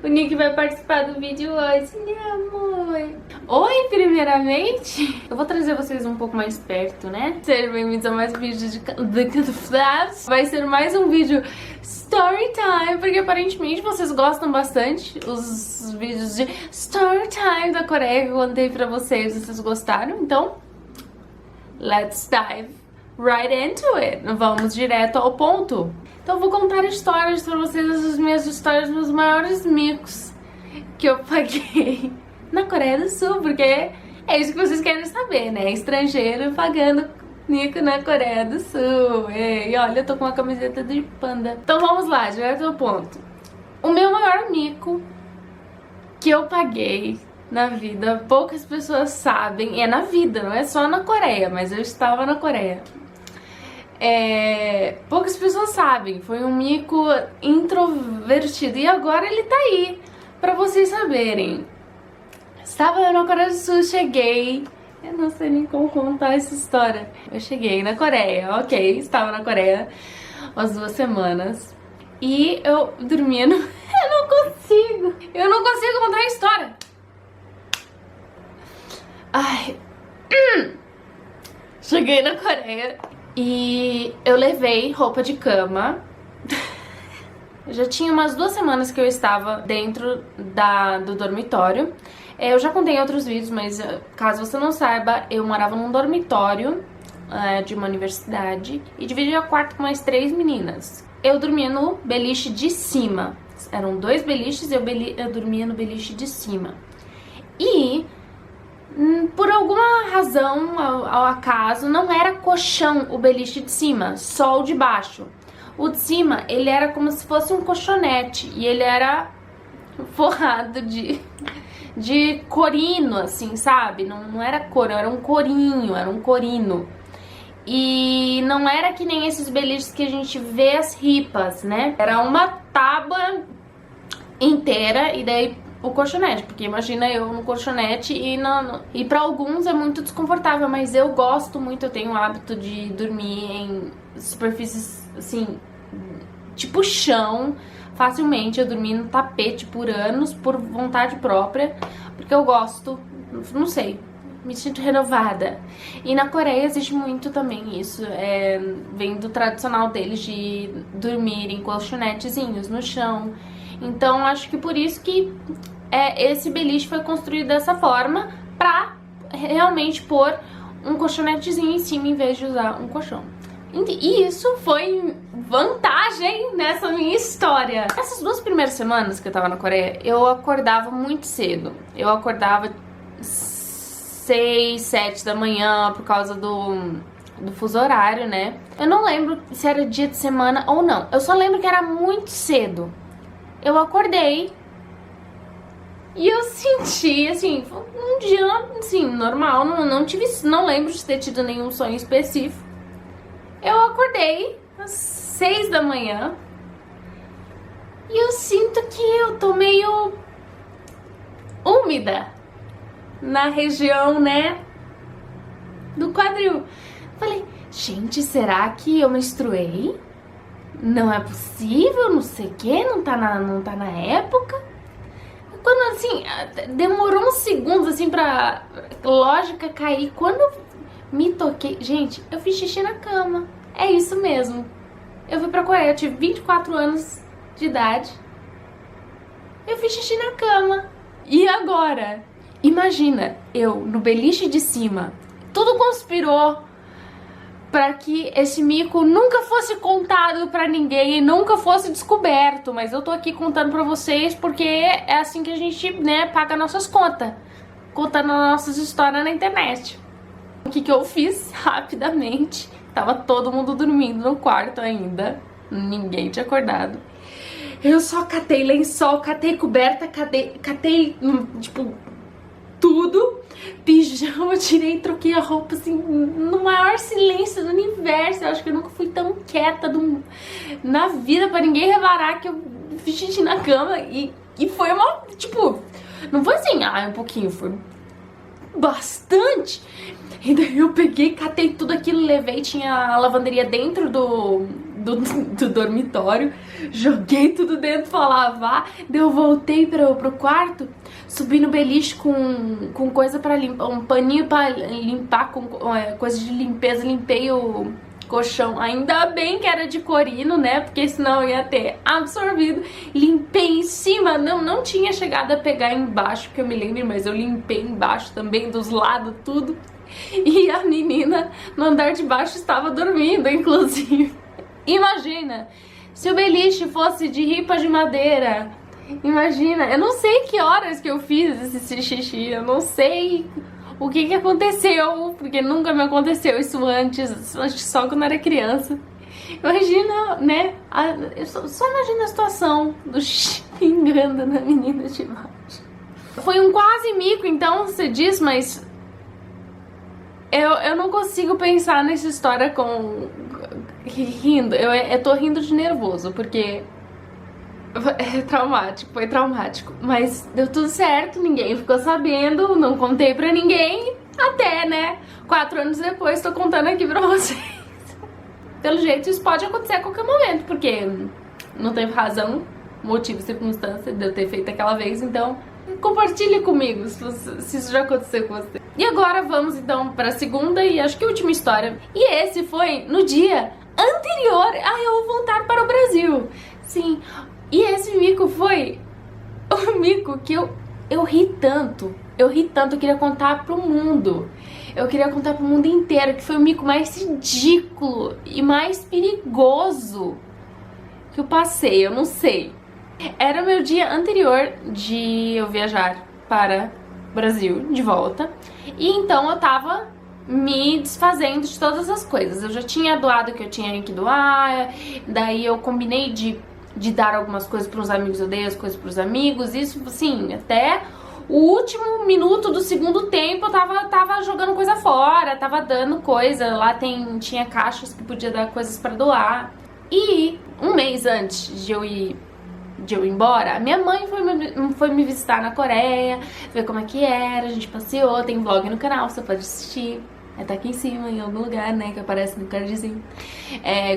O Nick vai participar do vídeo hoje, meu amor. Oi, primeiramente, eu vou trazer vocês um pouco mais perto, né? Sejam bem-vindos a mais um vídeo de Flash. Vai ser mais um vídeo Story Time, porque aparentemente vocês gostam bastante os vídeos de Story Time da Coreia que eu contei pra vocês. Vocês gostaram? Então, let's dive right into it. Vamos direto ao ponto. Então eu vou contar histórias pra vocês, as minhas histórias dos maiores micos que eu paguei na Coreia do Sul, porque é isso que vocês querem saber, né? Estrangeiro pagando mico na Coreia do Sul. E olha, eu tô com uma camiseta de panda. Então vamos lá, direto ao ponto. O meu maior mico que eu paguei na vida, poucas pessoas sabem, é na vida, não é só na Coreia, mas eu estava na Coreia. Poucas pessoas sabem, foi um mico introvertido e agora ele tá aí pra vocês saberem. Estava na Coreia do Sul, cheguei, eu não sei nem como contar essa história. Eu cheguei na Coreia, ok, estava na Coreia umas 2 semanas e eu dormia no... Eu não consigo contar a história. Ai, cheguei na Coreia e eu levei roupa de cama. Já tinha umas 2 semanas que eu estava dentro do dormitório. Eu já contei em outros vídeos, mas caso você não saiba, eu morava num dormitório de uma universidade e dividia quarto com mais 3 meninas. Eu dormia no beliche de cima. Eram 2 beliches e eu dormia no beliche de cima. E por alguma razão, ao acaso, não era colchão o beliche de cima, só o de baixo. O de cima, ele era como se fosse um colchonete e ele era forrado de corino, assim, sabe? Não era couro, era um corinho, era um corino. E não era que nem esses beliches que a gente vê as ripas, né? Era uma tábua inteira e daí o colchonete, porque imagina eu no colchonete e pra alguns é muito desconfortável, mas eu gosto muito, eu tenho o hábito de dormir em superfícies, assim, tipo chão, facilmente. Eu dormi no tapete por anos, por vontade própria, porque eu gosto, não sei, me sinto renovada. E na Coreia existe muito também isso, vem do tradicional deles de dormir em colchonetezinhos no chão. Então acho que por isso que esse beliche foi construído dessa forma, pra realmente pôr um colchonetezinho em cima em vez de usar um colchão. E isso foi vantagem nessa minha história. Essas 2 primeiras semanas que eu tava na Coreia, eu acordava muito cedo. Eu acordava 6, 7 da manhã por causa do fuso horário, né? Eu não lembro se era dia de semana ou não. Eu só lembro que era muito cedo. Eu acordei e eu senti, assim, um dia, assim, normal. Não lembro de ter tido nenhum sonho específico. Eu acordei às 6 da manhã e eu sinto que eu tô meio úmida na região, né, do quadril. Falei, gente, será que eu menstruei? Não é possível, não sei o que, não tá na época. Quando, assim, demorou uns segundos, assim, pra lógica cair. Quando eu me toquei, gente, eu fiz xixi na cama. É isso mesmo. Eu fui pra Coreia, eu tive 24 anos de idade. Eu fiz xixi na cama. E agora? Imagina, eu no beliche de cima. Tudo conspirou para que esse mico nunca fosse contado pra ninguém e nunca fosse descoberto. Mas eu tô aqui contando pra vocês porque é assim que a gente, né, paga nossas contas. Contando nossas histórias na internet. O que eu fiz rapidamente? Tava todo mundo dormindo no quarto ainda. Ninguém tinha acordado. Eu só catei lençol, catei coberta, catei tipo, tudo. Pijama, tirei, troquei a roupa, assim, no maior silêncio do universo. Eu acho que eu nunca fui tão quieta na vida pra ninguém reparar que eu fiz xixi na cama. E foi uma, tipo, não foi assim, um pouquinho, foi bastante. E daí eu peguei, catei tudo aquilo, levei, tinha a lavanderia dentro do dormitório, joguei tudo dentro pra lavar, daí eu voltei pro quarto, subi no beliche com coisa pra limpar, um paninho pra limpar, com coisa de limpeza, limpei o colchão, ainda bem que era de corino, né, porque senão eu ia ter absorvido, limpei em cima, não tinha chegado a pegar embaixo, que eu me lembro, mas eu limpei embaixo também, dos lados, tudo, e a menina no andar de baixo estava dormindo, inclusive. Imagina, se o beliche fosse de ripa de madeira, imagina, eu não sei que horas que eu fiz esse xixi, eu não sei o que aconteceu, porque nunca me aconteceu isso antes, só quando eu era criança. Imagina, né? Eu só imagina a situação do xingando na menina de baixo. Foi um quase mico, então, você diz, mas eu não consigo pensar nessa história rindo. Eu tô rindo de nervoso, porque foi traumático, mas deu tudo certo, ninguém ficou sabendo, não contei pra ninguém, até, né, 4 anos depois tô contando aqui pra vocês. Pelo jeito isso pode acontecer a qualquer momento, porque não teve razão, motivo, circunstância de eu ter feito aquela vez, então compartilhe comigo se isso já aconteceu com você. E agora vamos então pra segunda e acho que última história, e esse foi no dia anterior a eu voltar para o Brasil. Sim. E esse mico foi o mico que eu ri tanto, eu queria contar pro mundo. Eu queria contar pro mundo inteiro, que foi o mico mais ridículo e mais perigoso que eu passei, eu não sei. Era o meu dia anterior de eu viajar para o Brasil, de volta. E então eu tava me desfazendo de todas as coisas. Eu já tinha doado o que eu tinha que doar, daí eu combinei de dar algumas coisas para os amigos, eu dei as coisas para os amigos, isso, assim, até o último minuto do segundo tempo eu tava jogando coisa fora, tava dando coisa, lá tinha caixas que podia dar coisas para doar. E um mês antes de eu ir embora, minha mãe foi me visitar na Coreia, ver como é que era, a gente passeou, tem vlog no canal, você pode assistir. Tá aqui em cima, em algum lugar, né, que aparece no cardzinho.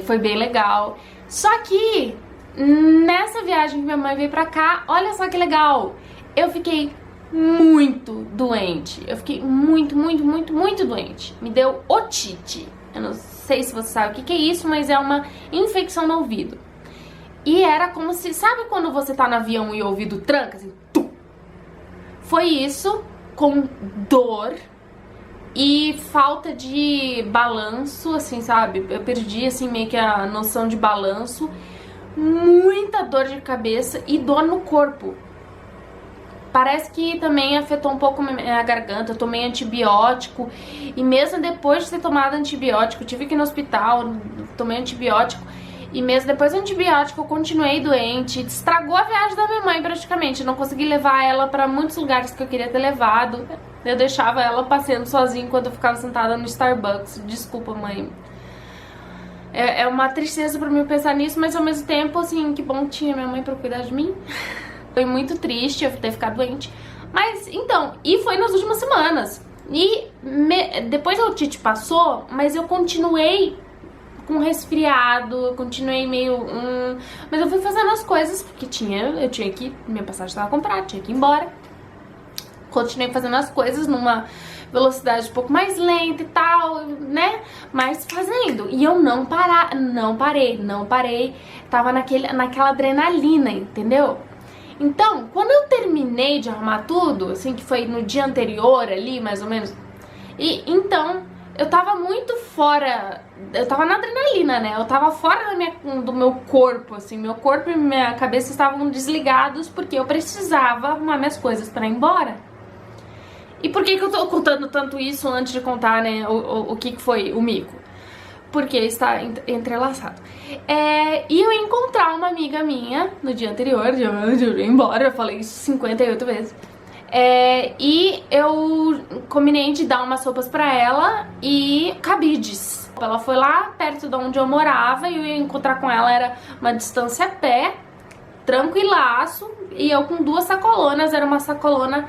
Foi bem legal. Só que nessa viagem que minha mãe veio pra cá, olha só que legal, eu fiquei muito doente. Eu fiquei muito doente. Me deu otite. Eu não sei se você sabe o que é isso, mas é uma infecção no ouvido. E era como se, sabe quando você tá no avião e o ouvido tranca, assim, tum? Foi isso, com dor e falta de balanço, assim, sabe? Eu perdi, assim, meio que a noção de balanço. Muita dor de cabeça e dor no corpo. Parece que também afetou um pouco a garganta. Eu tomei antibiótico e mesmo depois de ter tomado antibiótico, tive que ir no hospital, tomei antibiótico. E mesmo depois do antibiótico eu continuei doente, estragou a viagem da minha mãe praticamente. Eu não consegui levar ela pra muitos lugares que eu queria ter levado. Eu deixava ela passeando sozinha enquanto eu ficava sentada no Starbucks. Desculpa, mãe. É uma tristeza pra mim pensar nisso, mas ao mesmo tempo, assim, que bom que tinha minha mãe pra cuidar de mim. Foi muito triste eu ter ficado doente. Mas, então, e foi nas últimas semanas. E depois a otite passou, mas eu continuei com resfriado, eu continuei meio... mas eu fui fazendo as coisas, porque eu tinha que... Minha passagem estava comprada, tinha que ir embora. Continuei fazendo as coisas numa velocidade um pouco mais lenta e tal, né? Mas fazendo. E eu não parei. Tava naquela adrenalina, entendeu? Então, quando eu terminei de arrumar tudo, assim, que foi no dia anterior ali, mais ou menos, e então eu tava muito fora, eu tava na adrenalina, né? Eu tava fora do meu corpo, assim, meu corpo e minha cabeça estavam desligados porque eu precisava arrumar minhas coisas pra ir embora. E por que eu tô contando tanto isso antes de contar, né, o que foi o mico? Porque está entrelaçado. E eu ia encontrar uma amiga minha no dia anterior, de eu ir embora, eu falei isso 58 vezes. E eu combinei de dar umas roupas pra ela e cabides. Ela foi lá perto de onde eu morava e eu ia encontrar com ela, era uma distância a pé, tranquilaço, e eu com 2 sacolonas, era uma sacolona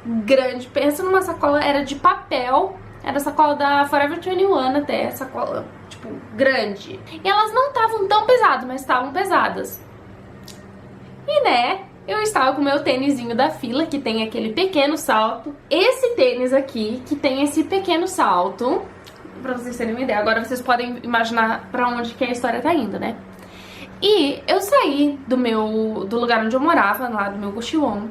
grande, pensa numa sacola, era de papel, era sacola da Forever 21 até, sacola, tipo, grande. E elas não estavam tão pesadas, mas estavam pesadas. E né, eu estava com o meu tênisinho da Fila, que tem aquele pequeno salto. Esse tênis aqui, que tem esse pequeno salto, pra vocês terem uma ideia. Agora vocês podem imaginar pra onde que a história tá indo, né? E eu saí do lugar onde eu morava, lá do meu Goxiwon.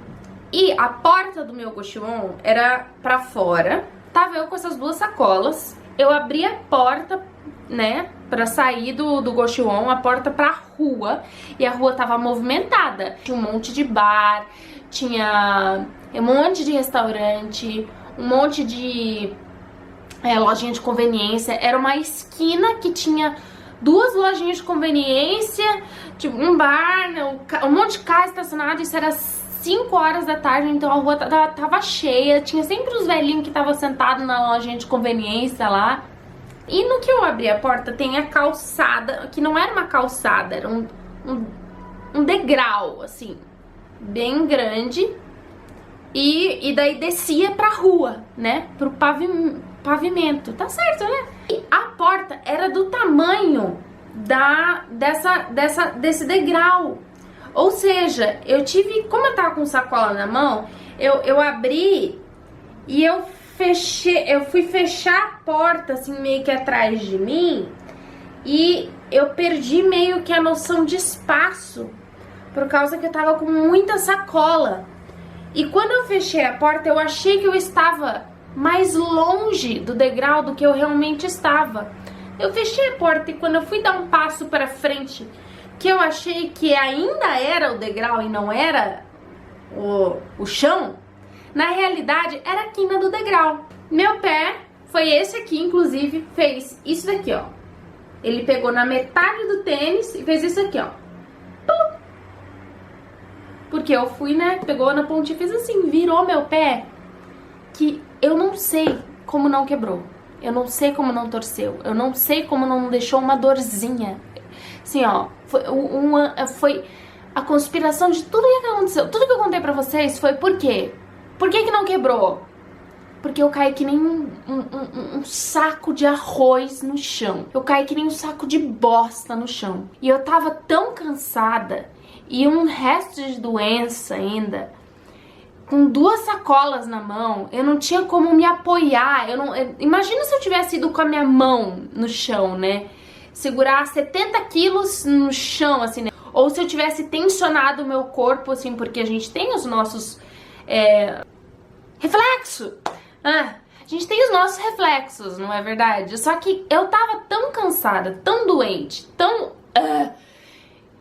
E a porta do meu Goxiwon era pra fora. Tava eu com essas duas sacolas. Eu abri a porta, né, pra sair do Goxiwon, a porta pra rua. E a rua tava movimentada. Tinha um monte de bar, tinha um monte de restaurante, um monte de lojinha de conveniência. Era uma esquina que tinha duas lojinhas de conveniência, tipo um bar, um monte de carro estacionado. Isso era 5 horas da tarde, então a rua tava cheia. Tinha sempre os velhinhos que estavam sentados na lojinha de conveniência lá. E no que eu abri a porta tem a calçada, que não era uma calçada, era um degrau, assim, bem grande. E daí descia pra rua, né, pro pavimento, tá certo, né? E a porta era do tamanho desse degrau. Ou seja, eu tive, como eu tava com sacola na mão, eu abri e eu fui fechar a porta assim meio que atrás de mim e eu perdi meio que a noção de espaço por causa que eu tava com muita sacola. E quando eu fechei a porta, eu achei que eu estava mais longe do degrau do que eu realmente estava. Eu fechei a porta e quando eu fui dar um passo para frente, que eu achei que ainda era o degrau e não era o chão, na realidade era a quina do degrau. Meu pé foi esse aqui, inclusive, fez isso daqui, ó. Ele pegou na metade do tênis e fez isso aqui, ó. Porque eu fui, né, pegou na pontinha e fez assim, virou meu pé, que eu não sei como não quebrou. Eu não sei como não torceu. Eu não sei como não deixou uma dorzinha. Assim, ó, foi a conspiração de tudo que aconteceu. Tudo que eu contei pra vocês foi por quê? Por que não quebrou? Porque eu caí que nem um saco de arroz no chão. Eu caí que nem um saco de bosta no chão. E eu tava tão cansada e um resto de doença ainda, com duas sacolas na mão, eu não tinha como me apoiar. Imagina se eu tivesse ido com a minha mão no chão, né? Segurar 70 quilos no chão, assim, né? Ou se eu tivesse tensionado o meu corpo, assim, porque a gente tem os nossos reflexo. A gente tem os nossos reflexos, não é verdade? Só que eu tava tão cansada, tão doente,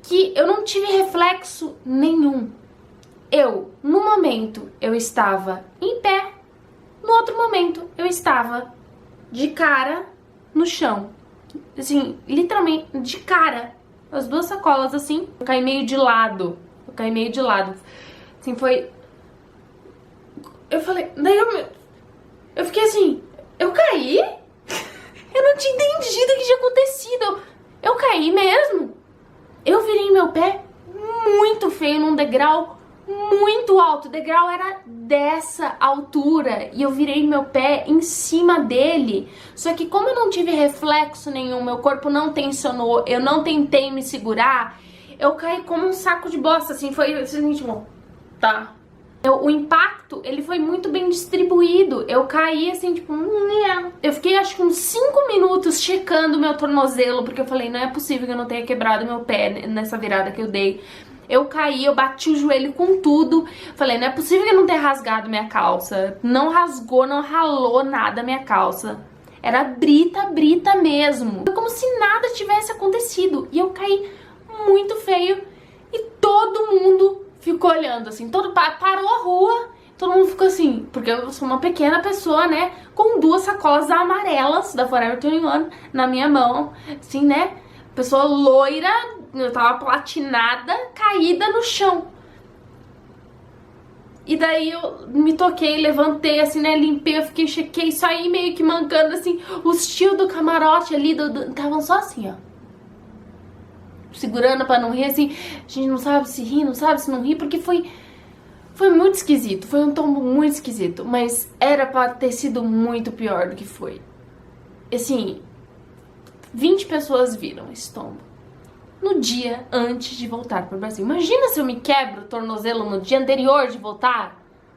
que eu não tive reflexo nenhum. No momento, eu estava em pé, no outro momento, eu estava de cara no chão. Assim, literalmente, de cara. As duas sacolas, assim, eu caí meio de lado. Assim, foi... Eu falei... Daí eu fiquei assim... Eu caí? Eu não tinha entendido o que tinha acontecido. Eu caí mesmo? Eu virei meu pé muito feio num degrau muito alto. O degrau era dessa altura e eu virei meu pé em cima dele. Só que como eu não tive reflexo nenhum, meu corpo não tensionou, eu não tentei me segurar, eu caí como um saco de bosta, assim, foi assim, tipo, tá. O impacto, ele foi muito bem distribuído. Eu caí assim, tipo, eu fiquei acho que uns 5 minutos checando meu tornozelo, porque eu falei, não é possível que eu não tenha quebrado meu pé nessa virada que eu dei. Eu caí, eu bati o joelho com tudo. Falei, não é possível que eu não tenha rasgado minha calça. Não rasgou, não ralou nada minha calça. Era brita mesmo. Foi como se nada tivesse acontecido. E eu caí muito feio e todo mundo ficou olhando, assim, parou a rua, todo mundo ficou assim, porque eu sou uma pequena pessoa, né, com duas sacolas amarelas da Forever 21 na minha mão, assim, né, pessoa loira, eu tava platinada, caída no chão. E daí eu me toquei, levantei, assim, né, limpei, eu chequei, isso aí meio que mancando, assim, os tios do camarote ali, estavam só assim, ó, segurando pra não rir, assim, a gente não sabe se ri, não sabe se não ri, porque foi muito esquisito, foi um tombo muito esquisito, mas era pra ter sido muito pior do que foi. Assim, 20 pessoas viram esse tombo. No dia antes de voltar para o Brasil. Imagina se eu me quebro o tornozelo no dia anterior de voltar.